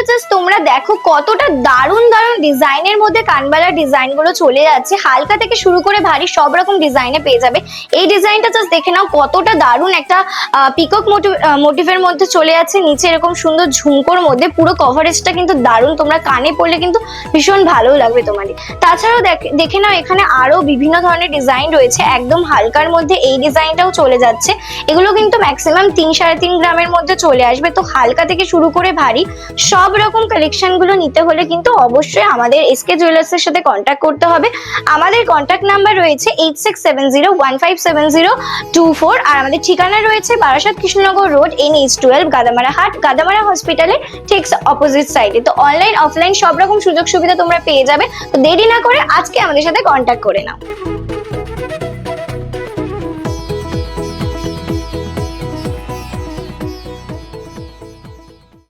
Just তোমরা দেখো কতটা দারুণ দারুণ ডিজাইনের মধ্যে কানবালা ডিজাইন গুলো চলে যাচ্ছে। হালকা থেকে শুরু করে ভারী সব রকম ডিজাইনে পেয়ে যাবে। এই ডিজাইনটা জাস্ট দেখে নাও কতটা দারুণ একটা পিকক মোটিভের মধ্যে চলে যাচ্ছে, নিচে এরকম সুন্দর ঝুমকোর মধ্যে। পুরো কভারেজটা কিন্তু দারুণ, তোমরা কানে পরলে কিন্তু ভীষণ ভালো লাগবে তোমাদের। তাছাড়াও দেখে নাও এখানে আরো বিভিন্ন ধরনের ডিজাইন রয়েছে, একদম হালকার মধ্যে এই ডিজাইনটাও চলে যাচ্ছে। এগুলো কিন্তু ম্যাক্সিমাম 3-3.5 গ্রামের মধ্যে চলে আসবে। তো হালকা থেকে শুরু করে ভারী সব রকম কালেকশন গুলো নিতে হলে কিন্তু অবশ্যই আমাদের এসকে জুয়েলার্স এর সাথে কন্ট্যাক্ট করতে হবে। আমাদের কন্ট্যাক্ট নাম্বার রয়েছে 8670157224, আর আমাদের ঠিকানা রয়েছে বারাসাত কৃষ্ণনগর রোড, NH12, গাদামারা হাট, গাদামারা হসপিটালে ঠিক অপোজিট সাইডে। তো অনলাইন অফলাইন সব রকম সুযোগ সুবিধা তোমরা পেয়ে যাবে। তো দেরি না করে আজকে আমাদের সাথে কন্ট্যাক্ট করে নাও।